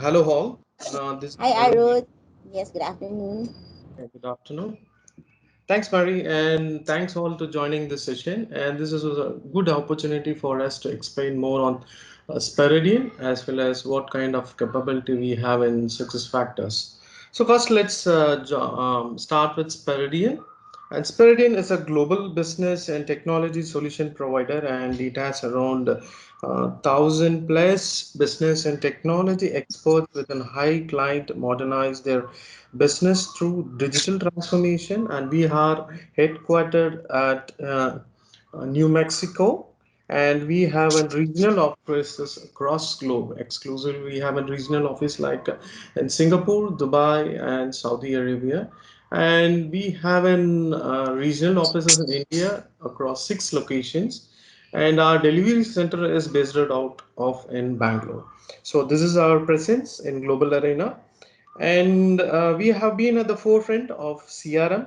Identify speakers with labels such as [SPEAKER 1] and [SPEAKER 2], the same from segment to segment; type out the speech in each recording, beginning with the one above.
[SPEAKER 1] Hello all. This is
[SPEAKER 2] Hi,
[SPEAKER 1] Arun.
[SPEAKER 2] Arut. Yes, good afternoon.
[SPEAKER 1] Good afternoon. Thanks, Mary, and thanks all to joining this session. And this is a good opportunity for us to explain more on Speridian as well as what kind of capability we have in success factors. So first, let's start with Speridian. And Speridian is a global business and technology solution provider, and it has around 1,000 plus business and technology experts with a high client modernize their business through digital transformation. And we are headquartered at New Mexico, and we have a regional offices across globe. Exclusively, we have a regional office like in Singapore, Dubai, and Saudi Arabia. And we have an regional offices in India across 6 locations. And our delivery center is based out of in Bangalore. So this is our presence in global arena, and we have been at the forefront of CRM,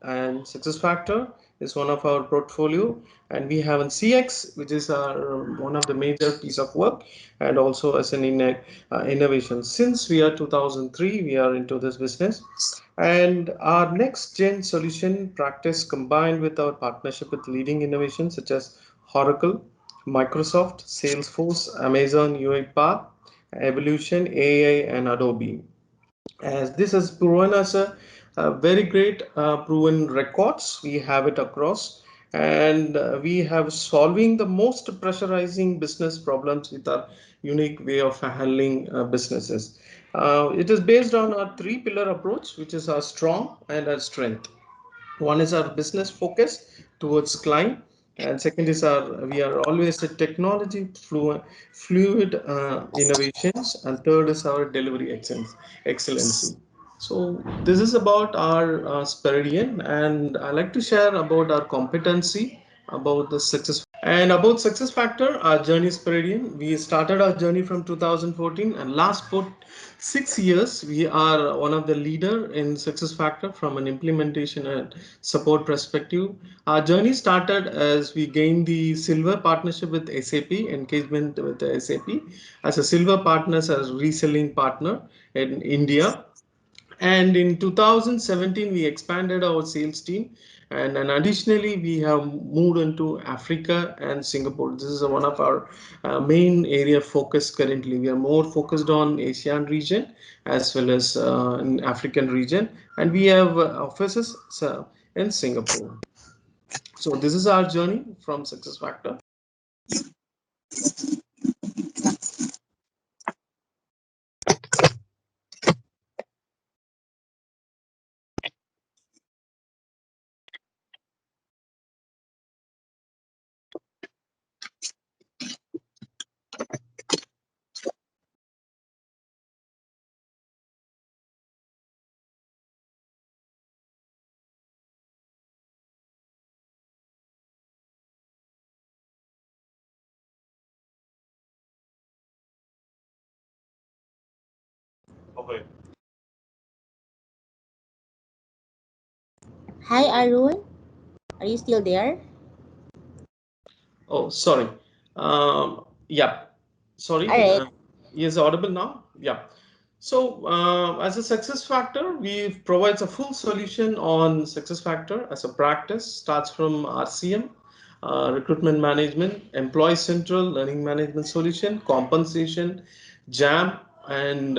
[SPEAKER 1] and success factor is one of our portfolio, and we have an CX, which is our one of the major piece of work, and also as an innovation. Since we are 2003, we are into this business, and our next gen solution practice combined with our partnership with leading innovations such as Oracle, Microsoft, Salesforce, Amazon UiPath, Evolution, AI, and Adobe, as this has proven as a very great proven records. We have it across, and we have solving the most pressurizing business problems with our unique way of handling businesses. It is based on our three pillar approach, which is our strong and our strength. One is our business focus towards client, and second is our we are always a technology fluid innovations, and third is our delivery excellency. So this is about our Speridian, and I like to share about our competency about the success. And about success factor, our journey is Speridian. We started our journey from 2014, and last 6 years we are one of the leader in success factor from an implementation and support perspective. Our journey started as we gained the silver partnership with SAP, engagement with the SAP as a silver partners as reselling partner in India. And in 2017 we expanded our sales team, and additionally we have moved into Africa and Singapore. This is one of our main area of focus. Currently we are more focused on Asian region as well as in African region, and we have offices in Singapore. So this is our journey from success factor. Okay.
[SPEAKER 2] Hi, Arun. Are you still there?
[SPEAKER 1] Oh, sorry. Yeah,
[SPEAKER 2] All
[SPEAKER 1] sorry.
[SPEAKER 2] right.
[SPEAKER 1] Is audible now? Yeah. So, as a success factor, we provides a full solution on success factor as a practice. Starts from RCM, recruitment management, employee central, learning management solution, compensation, JAM, and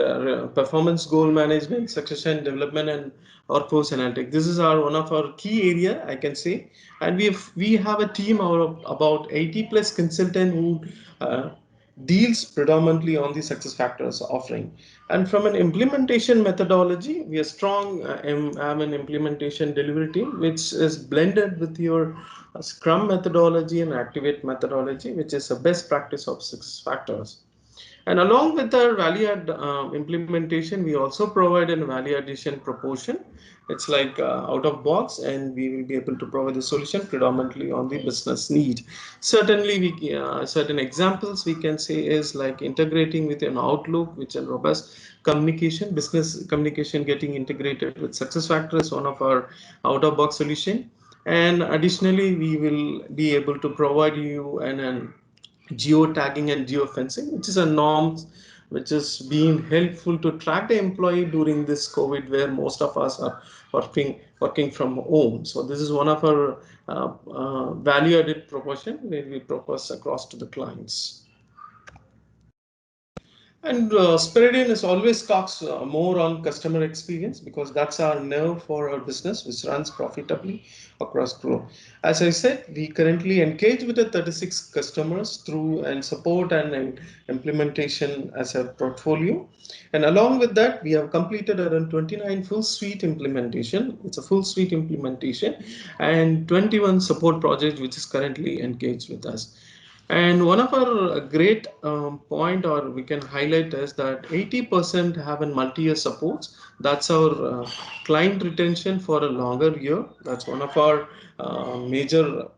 [SPEAKER 1] performance goal management, succession development, and workforce analytics. This is our one of our key area, I can say. And we have a team of about 80 plus consultant who deals predominantly on the success factors offering. And from an implementation methodology, we are strong have an implementation delivery team which is blended with your Scrum methodology and Activate methodology, which is a best practice of success factors. And along with our value add implementation, we also provide a value addition proportion. It's like out of box, and we will be able to provide the solution predominantly on the business need. Certainly, certain examples we can say is like integrating with an Outlook, which is robust communication, business communication getting integrated with success factors, one of our out of box solution. And additionally, we will be able to provide you an geotagging and geofencing, which is a which has been helpful to track the employee during this COVID, where most of us are working from home. So this is one of our value added proposition where we propose across to the clients. And Speridian is always talks more on customer experience because that's our nerve for our business, which runs profitably across globe. As I said, we currently engage with the 36 customers through and support and implementation as a portfolio. And along with that, we have completed around 29 full suite implementation. It's a full suite implementation and 21 support projects which is currently engaged with us. And one of our great point or we can highlight is that 80% have a multi-year supports. That's our client retention for a longer year. That's one of our major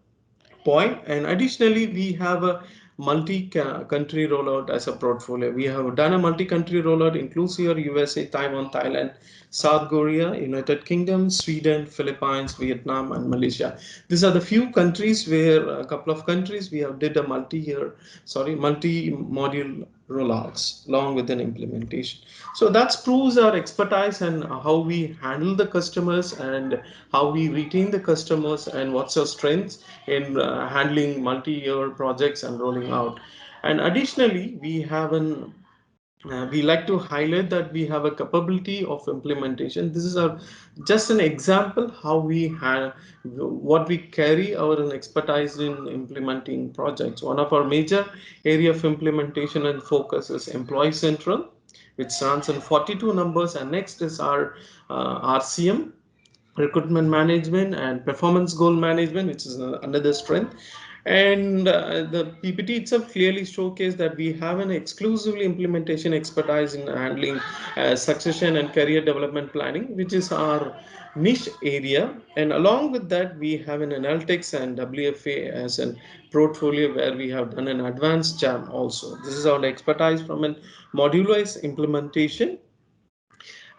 [SPEAKER 1] point. And additionally, we have a multi-country rollout as a portfolio. We have done a multi-country rollout, includes here USA, Taiwan, Thailand, South Korea, United Kingdom, Sweden, Philippines, Vietnam, and Malaysia. These are the few countries where a couple of countries we have did a multi-module rollouts along with an implementation. So that proves our expertise and how we handle the customers and how we retain the customers and what's our strengths in handling multi-year projects and rolling out. And additionally, we like to highlight that we have a capability of implementation. This is our just an example how we have what we carry our expertise in implementing projects. One of our major area of implementation and focus is employee central, which stands in 42 numbers, and next is our RCM, recruitment management, and performance goal management, which is another strength. And the PPT itself clearly showcased that we have an exclusively implementation expertise in handling succession and career development planning, which is our niche area. And along with that, we have an analytics and WFA as a portfolio where we have done an advanced jam also. This is our expertise from an modularized implementation.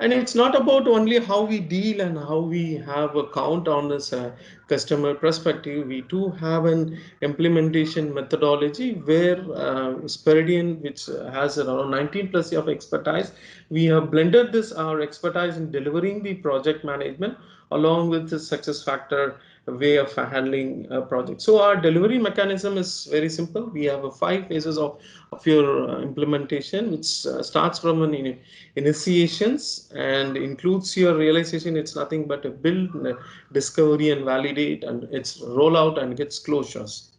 [SPEAKER 1] And it's not about only how we deal and how we have a count on this customer perspective. We do have an implementation methodology where Speridian, which has around 19 plus years of expertise, we have blended this our expertise in delivering the project management along with the success factor way of handling a project. So our delivery mechanism is very simple. We have 5 phases of your implementation, which starts from an initiations and includes your realization. It's nothing but a build, discovery, and validate, and its rollout and gets closures.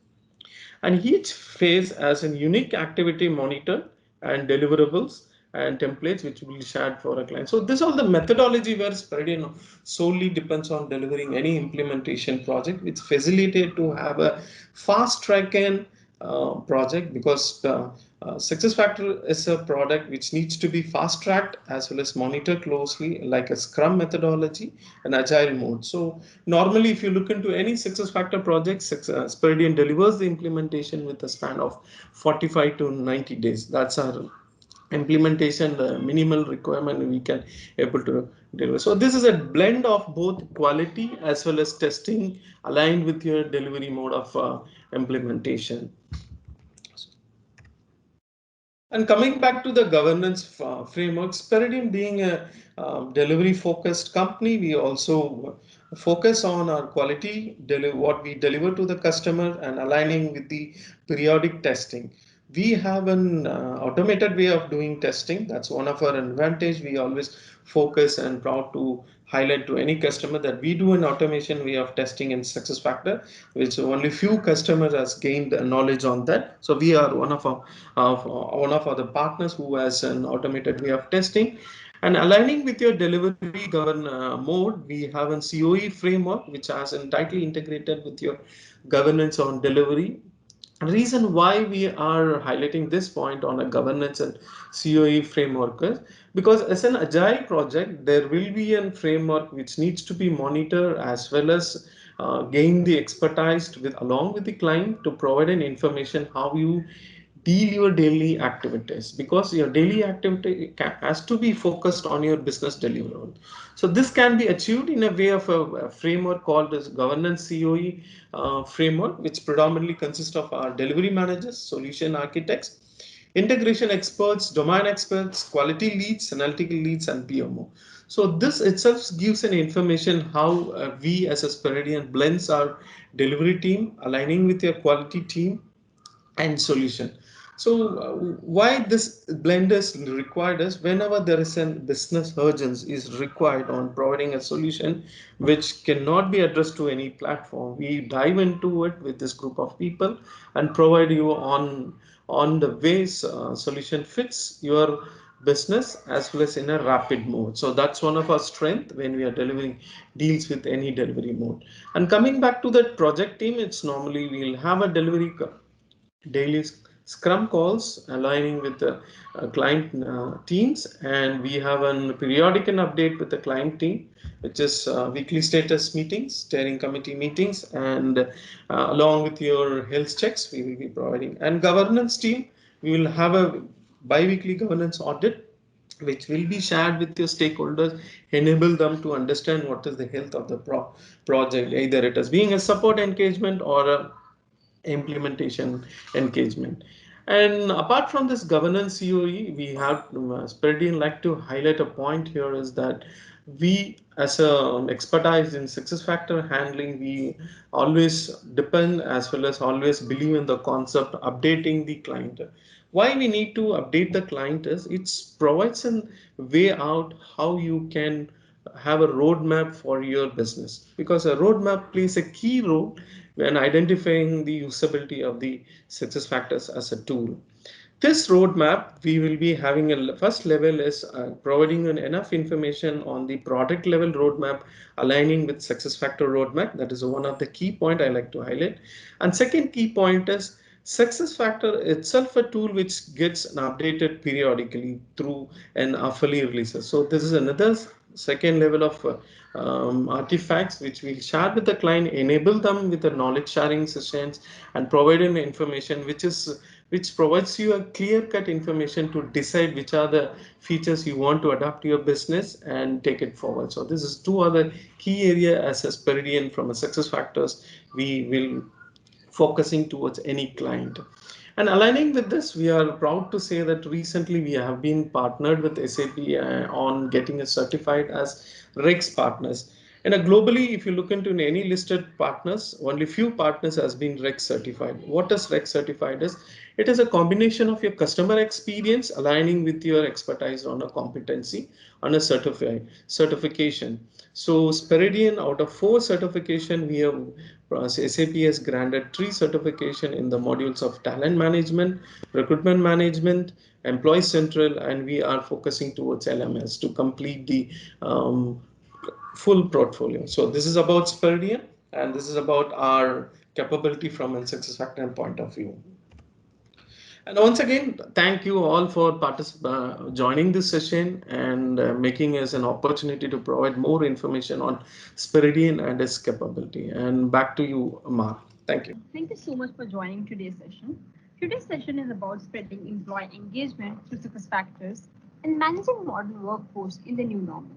[SPEAKER 1] And each phase has a unique activity monitor and deliverables and templates which will be shared for a client. So this is all the methodology where Speridian solely depends on delivering any implementation project, which facilitate to have a fast track and project, because SuccessFactor is a product which needs to be fast tracked as well as monitored closely, like a Scrum methodology and Agile mode. So normally, if you look into any SuccessFactor project, Speridian delivers the implementation with a span of 45 to 90 days. That's our implementation, the minimal requirement we can able to deliver. So this is a blend of both quality as well as testing aligned with your delivery mode of implementation. And coming back to the governance framework, Speridian being a delivery focused company, we also focus on our quality, what we deliver to the customer, and aligning with the periodic testing. We have an automated way of doing testing. That's one of our advantage. We always focus and proud to highlight to any customer that we do an automation way of testing in SuccessFactor, which only few customers has gained knowledge on that. So we are one of other partners who has an automated way of testing. And aligning with your delivery govern mode, we have a COE framework which has tightly integrated with your governance on delivery. Reason why we are highlighting this point on a governance and COE framework is because as an agile project, there will be a framework which needs to be monitored as well as gain the expertise with along with the client to provide an information how you deal your daily activities, because your daily activity has to be focused on your business deliverable. So this can be achieved in a way of a framework called as governance COE framework, which predominantly consists of our delivery managers, solution architects, integration experts, domain experts, quality leads, analytical leads, and PMO. So this itself gives an information how we as a Speridian blends our delivery team, aligning with your quality team and solution. So why this blend is required is whenever there is a business urgency is required on providing a solution which cannot be addressed to any platform, we dive into it with this group of people and provide you on the ways solution fits your business as well as in a rapid mode. So that's one of our strength when we are delivering deals with any delivery mode. And coming back to that project team, it's normally we'll have a delivery daily scrum calls aligning with the client teams, and we have a periodic and update with the client team, which is weekly status meetings, steering committee meetings, and along with your health checks we will be providing. And governance team, we will have a bi-weekly governance audit which will be shared with your stakeholders, enable them to understand what is the health of the project, either it is being a support engagement or a implementation engagement. And apart from this governance COE, we have Speridian like to highlight a point here is that we as a expertise in success factor handling, we always depend as well as always believe in the concept updating the client. Why we need to update the client is it provides a way out how you can have a roadmap for your business, because a roadmap plays a key role when identifying the usability of the success factors as a tool. This roadmap, we will be having a first level is providing enough information on the product level roadmap, aligning with success factor roadmap. That is one of the key point I like to highlight. And second key point is success factor itself a tool which gets updated periodically through an hourly releases. So this is another second level of artifacts which we'll share with the client, enable them with the knowledge sharing sessions and provide an information which provides you a clear cut information to decide which are the features you want to adapt to your business and take it forward. So this is two other key area as a Speridian from a success factors we will focusing towards any client. And aligning with this, we are proud to say that recently we have been partnered with SAP on getting a certified as REX partners. And globally, if you look into any listed partners, only few partners has been REX certified. What does REX certified is? It is a combination of your customer experience aligning with your expertise on a competency on a certification. So Speridian out of 4 certification, we have SAP has granted 3 certification in the modules of talent management, recruitment management, employee central, and we are focusing towards LMS to complete the um, full portfolio. So this is about Speridian, and this is about our capability from a success factor point of view. And once again, thank you all for joining this session and making us an opportunity to provide more information on Speridian and its capability. And back to you, Mark. Thank you.
[SPEAKER 3] Thank you so much for joining today's session. Today's session is about spreading employee engagement through success factors and managing modern workforce in the new normal.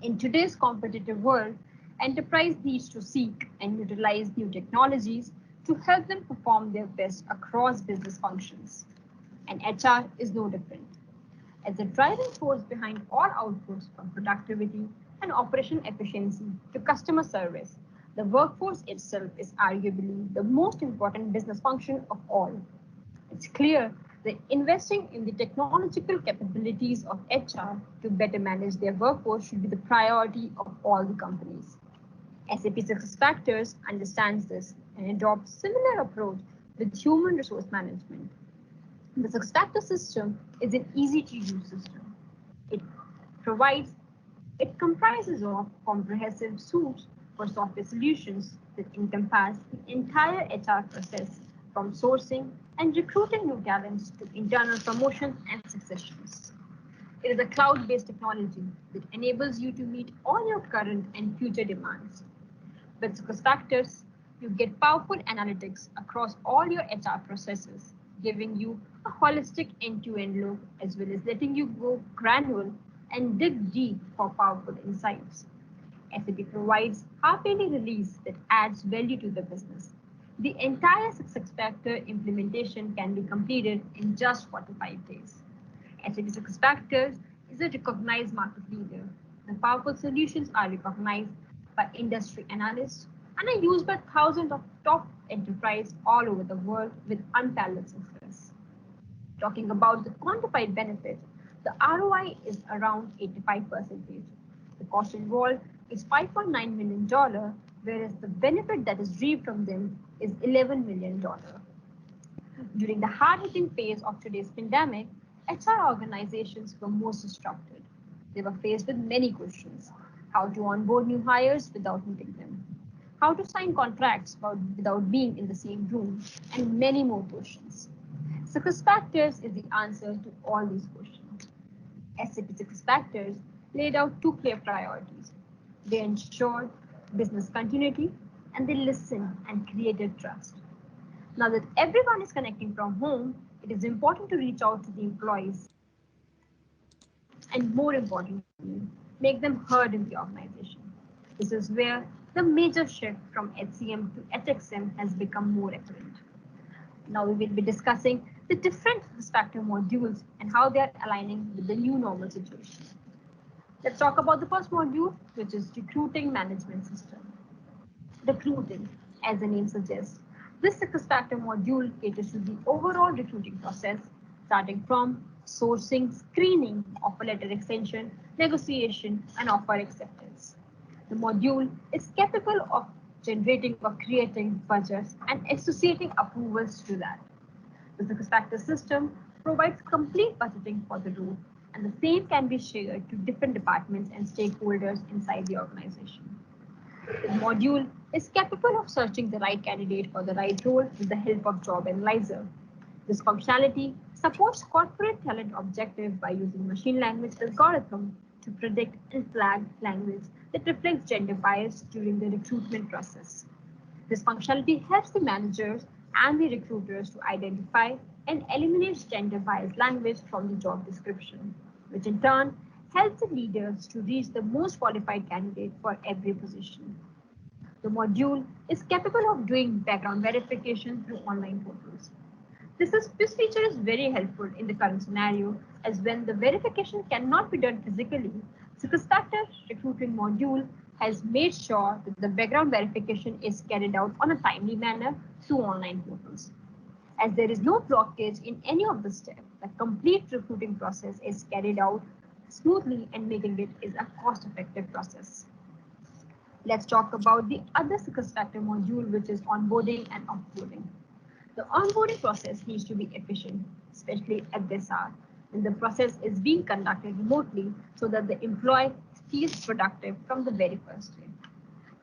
[SPEAKER 3] In today's competitive world, enterprise needs to seek and utilize new technologies to help them perform their best across business functions. And HR is no different. As the driving force behind all outputs from productivity and operation efficiency to customer service, the workforce itself is arguably the most important business function of all. It's clear that investing in the technological capabilities of HR to better manage their workforce should be the priority of all the companies. SAP SuccessFactors understands this and adopts similar approach with human resource management. The SuccessFactors system is an easy-to-use system. It provides it comprises of comprehensive suite for software solutions that encompass the entire HR process from sourcing and recruiting new talents to internal promotions and successions. It is a cloud-based technology that enables you to meet all your current and future demands. With SuccessFactors, you get powerful analytics across all your HR processes, giving you a holistic end-to-end look as well as letting you go granular and dig deep for powerful insights. SAP provides half-yearly release that adds value to the business. The entire SuccessFactors implementation can be completed in just 45 days. SAP SuccessFactors is a recognized market leader. The powerful solutions are recognized by industry analysts and are used by thousands of top enterprises all over the world with unparalleled success. Talking about the quantified benefit, the ROI is around 85%. The cost involved is $5.9 million, whereas the benefit that is reaped from them is $11 million. During the hard-hitting phase of today's pandemic, HR organizations were most disrupted. They were faced with many questions: how to onboard new hires without meeting them, how to sign contracts without being in the same room, and many more questions. SuccessFactors is the answer to all these questions. SAP SuccessFactors laid out two clear priorities. They ensured business continuity and they listened and created trust. Now that everyone is connecting from home, it is important to reach out to the employees and, more importantly, make them heard in the organization. This is where the major shift from HCM to HXM has become more apparent. Now we will be discussing the different SuccessFactors modules and how they are aligning with the new normal situation. Let's talk about the first module, which is Recruiting Management System. Recruiting, as the name suggests, this SuccessFactors module caters to the overall recruiting process, starting from sourcing, screening, offer letter extension, negotiation, and offer acceptance. The module is capable of generating or creating budgets and associating approvals to that. The SuccessFactors system provides complete budgeting for the role, and the same can be shared to different departments and stakeholders inside the organization. The module is capable of searching the right candidate for the right role with the help of Job Analyzer. This functionality supports corporate talent objectives by using machine language algorithm to predict and flag language that reflects gender bias during the recruitment process. This functionality helps the managers and the recruiters to identify and eliminate gender biased language from the job description, which in turn helps the leaders to reach the most qualified candidate for every position. The module is capable of doing background verification through online portals. This feature is very helpful in the current scenario, as when the verification cannot be done physically, SuccessFactors recruiting module has made sure that the background verification is carried out on a timely manner through online portals. As there is no blockage in any of the steps, the complete recruiting process is carried out smoothly and making it is a cost-effective process. Let's talk about the other SuccessFactors module, which is onboarding and offboarding. The onboarding process needs to be efficient, especially at this hour, when the process is being conducted remotely so that the employee feels productive from the very first day.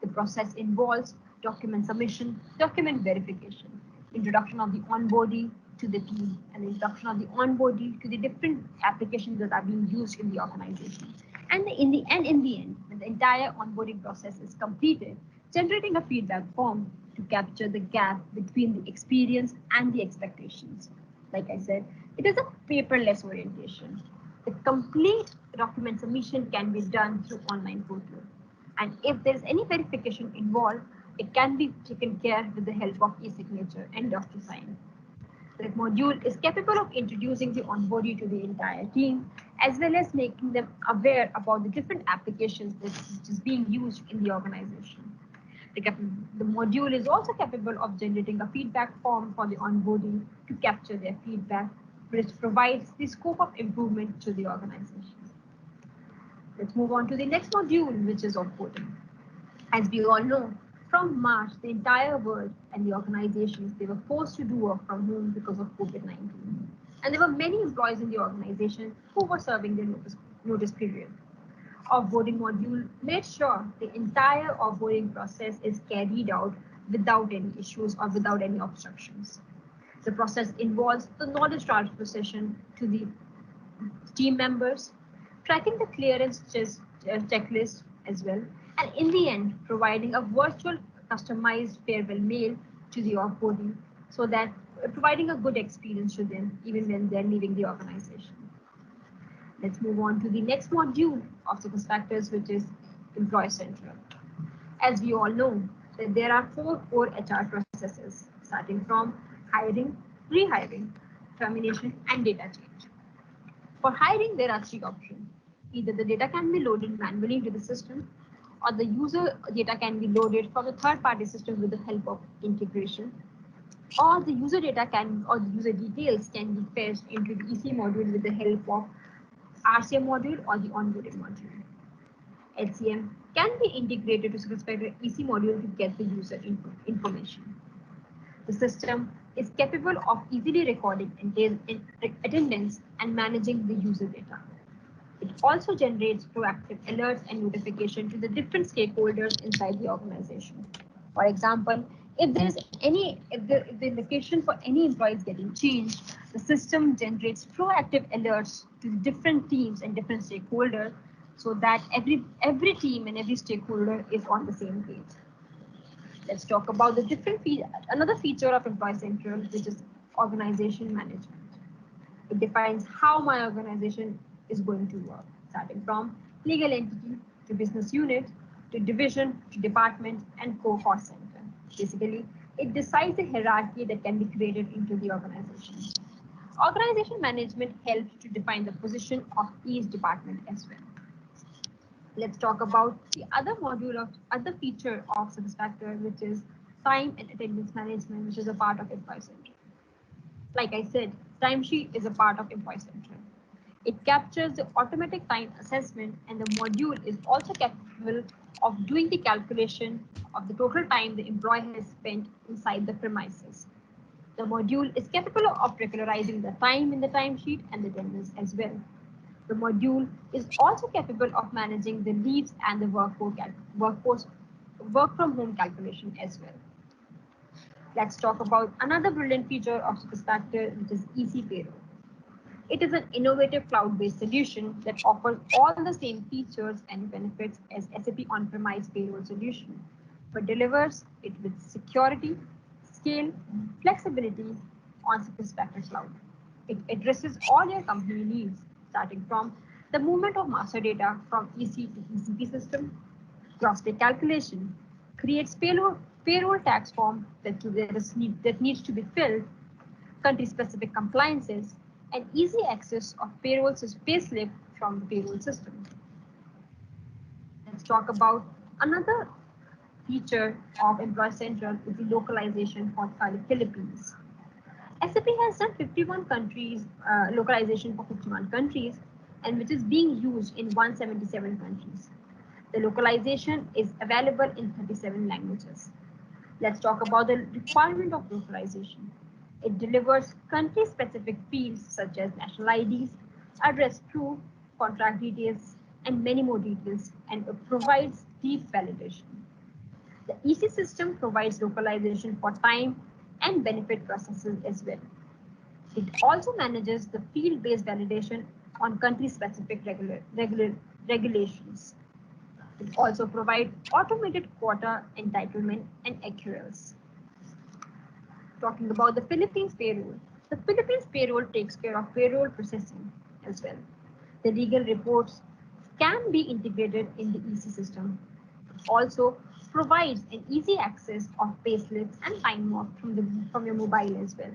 [SPEAKER 3] The process involves document submission, document verification, introduction of the onboardee to the team, and the introduction of the onboardee to the different applications that are being used in the organization. And in the end, when the entire onboarding process is completed, generating a feedback form to capture the gap between the experience and the expectations. Like I said, it is a paperless orientation. The complete document submission can be done through online portal. And if there is any verification involved, it can be taken care with the help of e-signature and DocuSign. The module is capable of introducing the onboardee to the entire team, as well as making them aware about the different applications which is being used in the organization. The module is also capable of generating a feedback form for the onboardee to capture their feedback, which provides the scope of improvement to the organization. Let's move on to the next module, which is offboarding. As we all know, from March, the entire world and the organizations, they were forced to do work from home because of COVID-19. And there were many employees in the organization who were serving their notice period. Offboarding module made sure the entire offboarding process is carried out without any issues or without any obstructions. The process involves the knowledge transfer session to the team members, tracking the clearance checklist as well, and in the end, providing a virtual customized farewell mail to the offboarding so that providing a good experience to them even when they're leaving the organization. Let's move on to the next module of SuccessFactors, which is Employee Central. As we all know, that there are 4 core HR processes: starting from hiring, rehiring, termination, and data change. For hiring, there are three options. Either the data can be loaded manually into the system, or the user data can be loaded from the third-party system with the help of integration, or the user data can, or the user details can be fetched into the EC module with the help of RCM module or the onboarding module. HCM can be integrated to SuccessFactors EC module to get the user information. The system is capable of easily recording attendance and managing the user data. It also generates proactive alerts and notification to the different stakeholders inside the organization. For example, if the location for any employee is getting changed, the system generates proactive alerts to different teams and different stakeholders so that every team and every stakeholder is on the same page. Let's talk about the another feature of Employee Central, which is organization management. It defines how my organization is going to work, starting from legal entity to business unit to division to department and cost center. Basically, it decides the hierarchy that can be created into the organization. Organization management helps to define the position of each department as well. Let's talk about the other feature of SuccessFactors, which is time and attendance management, which is a part of Employee Central. Like I said, timesheet is a part of Employee Central. It captures the automatic time assessment, and the module is also capable of doing the calculation of the total time the employee has spent inside the premises. The module is capable of regularizing the time in the timesheet and the attendance as well. The module is also capable of managing the leaves and the work from home calculation as well. Let's talk about another brilliant feature of SuccessFactors, which is EC Payroll. It is an innovative cloud-based solution that offers all the same features and benefits as SAP on-premise payroll solution, but delivers it with security, scale, flexibility on SuccessFactors Cloud. It addresses all your company needs, starting from the movement of master data from EC to ECP system, cross-day calculation, creates payroll tax form that needs to be filled, country-specific compliances, and easy access of payroll payslip from the payroll system. Let's talk about another feature of Employee Central is the localization for the Philippines. SAP has done 51 countries, localization for 51 countries, and which is being used in 177 countries. The localization is available in 37 languages. Let's talk about the requirement of localization. It delivers country-specific fields such as national IDs, address proof, contract details, and many more details, and it provides deep validation. The EC system provides localization for time and benefit processes as well. It also manages the field-based validation on country-specific regulations. It also provides automated quota entitlement and accruals. Talking about the Philippines payroll. The Philippines payroll takes care of payroll processing as well. The legal reports can be integrated in the EC system. It also provides an easy access of payslips and time off from your mobile as well.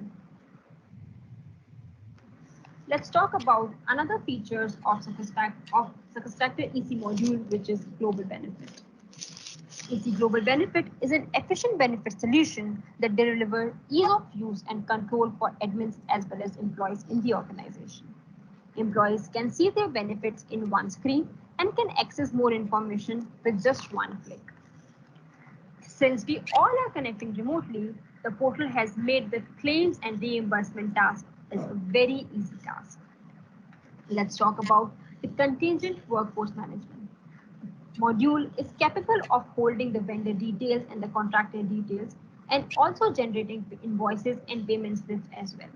[SPEAKER 3] Let's talk about another features of SuccessFactors EC module, which is global benefit. EC Global Benefit is an efficient benefit solution that delivers ease of use and control for admins as well as employees in the organization. Employees can see their benefits in one screen and can access more information with just one click. Since we all are connecting remotely, the portal has made the claims and reimbursement task as a very easy task. Let's talk about the contingent workforce management. Module is capable of holding the vendor details and the contractor details and also generating invoices and payment slips as well.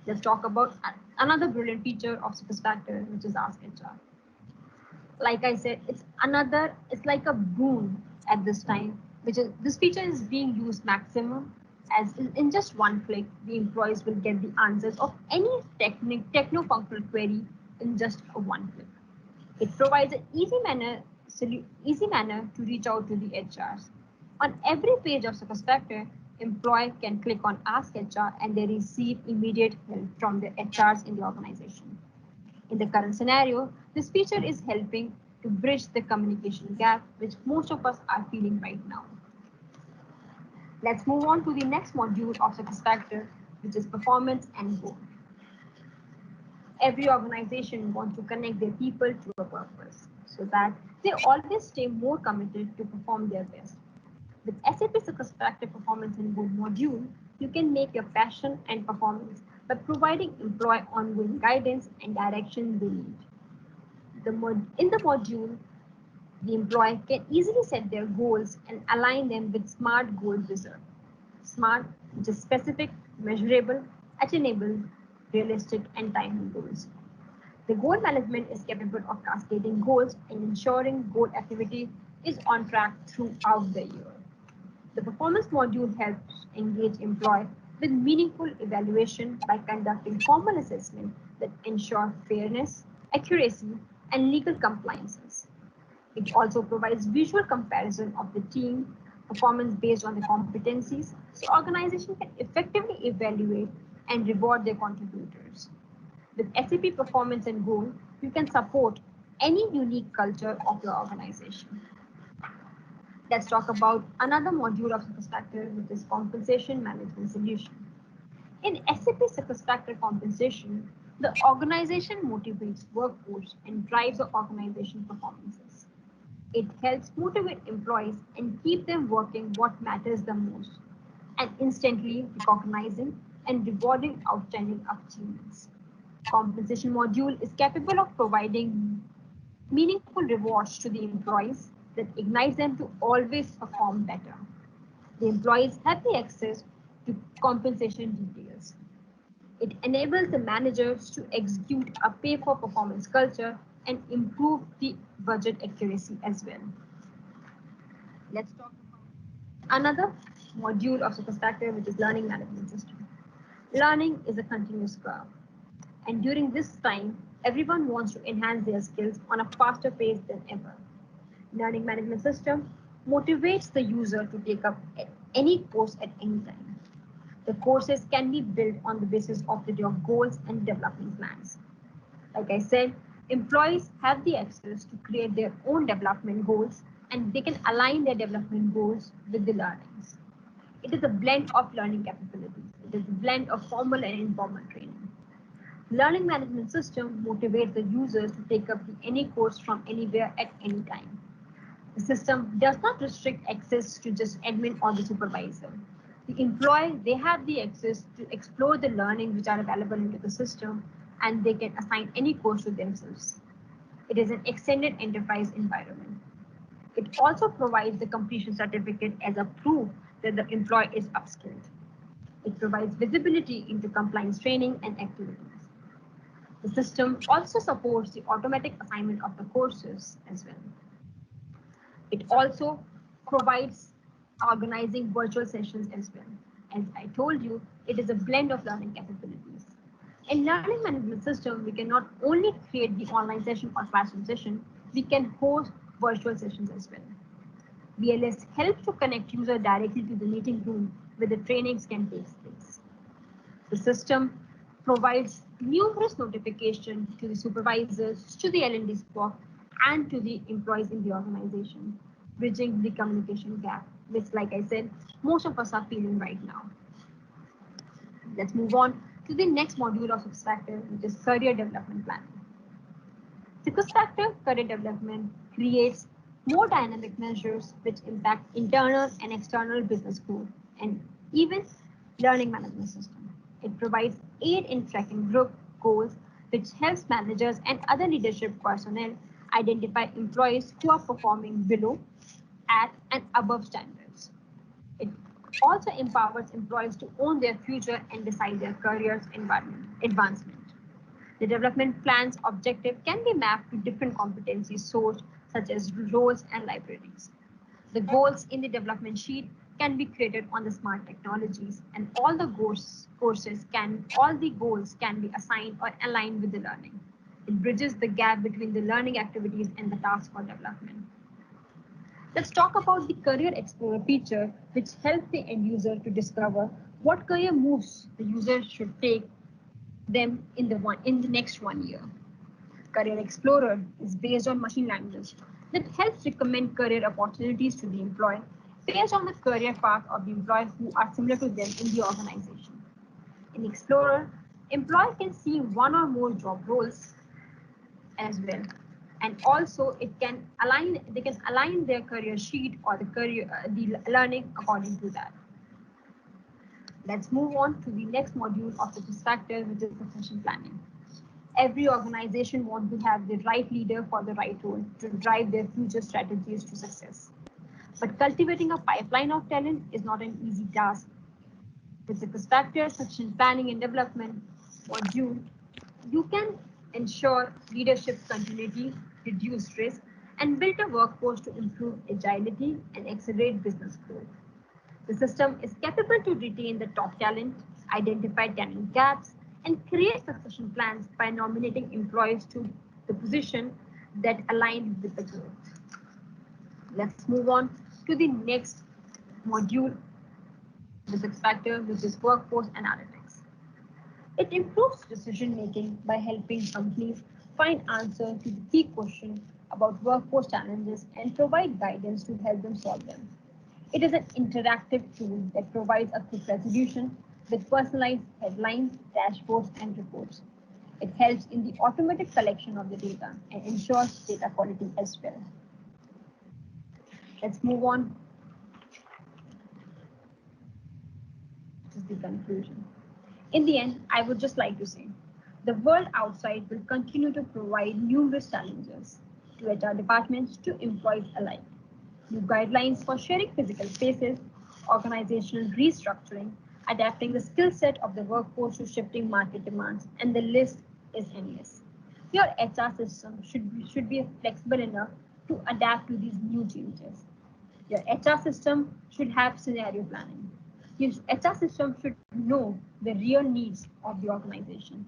[SPEAKER 3] Let's talk about another brilliant feature of SuccessFactors, which is Ask HR. Like I said, it's like a boon at this time, this feature is being used maximum as in just one click, the employees will get the answers of any techno-functional query in just one click. It provides an easy manner to reach out to the HRs. On every page of SuccessFactors, Employee can click on Ask HR and they receive immediate help from the HRs in the organization. In the current scenario, this feature is helping to bridge the communication gap, which most of us are feeling right now. Let's move on to the next module of SuccessFactors, which is performance and goal. Every organization wants to connect their people to a purpose so that they always stay more committed to perform their best. With SAP SuccessFactors Performance and Goal module, you can make your passion and performance by providing employee ongoing guidance and direction they need. In the module, the employee can easily set their goals and align them with SMART goal wizard. SMART, which is specific, measurable, attainable, realistic, and timely goals. The goal management is capable of cascading goals and ensuring goal activity is on track throughout the year. The performance module helps engage employee with meaningful evaluation by conducting formal assessment that ensure fairness, accuracy, and legal compliances. It also provides visual comparison of the team performance based on the competencies, so organization can effectively evaluate and reward their contributors. With SAP Performance and Goal, you can support any unique culture of your organization. Let's talk about another module of SuccessFactors, which is compensation management solution. In SAP SuccessFactors compensation, the organization motivates workforce and drives the organization performances. It helps motivate employees and keep them working what matters the most, and instantly recognizing and rewarding outstanding achievements. Compensation module is capable of providing meaningful rewards to the employees that ignite them to always perform better. The employees have the access to compensation details. It enables the managers to execute a pay for performance culture and improve the budget accuracy as well. Let's talk about another module of SuccessFactors, which is learning management system. Learning is a continuous curve. And during this time, everyone wants to enhance their skills on a faster pace than ever. Learning management system motivates the user to take up any course at any time. The courses can be built on the basis of your goals and development plans. Like I said, employees have the access to create their own development goals and they can align their development goals with the learnings. It is a blend of learning capabilities. It is a blend of formal and informal training. Learning management system motivates the users to take up any course from anywhere at any time. The system does not restrict access to just admin or the supervisor. The employee, they have the access to explore the learning which are available into the system and they can assign any course to themselves. It is an extended enterprise environment. It also provides the completion certificate as a proof that the employee is upskilled. It provides visibility into compliance training and activities. The system also supports the automatic assignment of the courses as well. It also provides organizing virtual sessions as well. As I told you, it is a blend of learning capabilities. In learning management system, we can not only create the online session or classroom session, we can host virtual sessions as well. VLS helps to connect user directly to the meeting room where the trainings can take place. The system provides numerous notifications to the supervisors, to the L&D squad, and to the employees in the organization, bridging the communication gap, which, like I said, most of us are feeling right now. Let's move on to the next module of SuccessFactors, which is career development planning. SuccessFactors career development creates more dynamic measures which impact internal and external business growth and even learning management system. It provides aid in tracking group goals, which helps managers and other leadership personnel identify employees who are performing below, at, and above standards. It also empowers employees to own their future and decide their career's advancement. The development plan's objective can be mapped to different competencies sourced, such as roles and libraries. The goals in the development sheet can be created on the smart technologies, and all the goals can be assigned or aligned with the learning. It bridges the gap between the learning activities and the task for development. Let's talk about the Career Explorer feature, which helps the end user to discover what career moves the user should take them in the next 1 year. Career Explorer is based on machine language that helps recommend career opportunities to the employee based on the career path of the employees who are similar to them in the organization. In Explorer, employee can see one or more job roles as well, and also they can align their career sheet or the learning according to that. Let's move on to the next module of the factor, which is succession planning. Every organization wants to have the right leader for the right role to drive their future strategies to success. But cultivating a pipeline of talent is not an easy task. With the SuccessFactors succession planning and development module, you can ensure leadership continuity, reduce risk, and build a workforce to improve agility and accelerate business growth. The system is capable to retain the top talent, identify talent gaps, and create succession plans by nominating employees to the position that align with the growth. Let's move on to the next module, the sixth factor, which is workforce analytics. It improves decision making by helping companies find answers to the key questions about workforce challenges and provide guidance to help them solve them. It is an interactive tool that provides a quick resolution with personalized headlines, dashboards, and reports. It helps in the automatic collection of the data and ensures data quality as well. Let's move on to the conclusion. In the end, I would just like to say, the world outside will continue to provide numerous challenges to HR departments, to employees alike. New guidelines for sharing physical spaces, organizational restructuring, adapting the skill set of the workforce to shifting market demands, and the list is endless. Your HR system should be flexible enough to adapt to these new changes. Your HR system should have scenario planning. Your HR system should know the real needs of the organization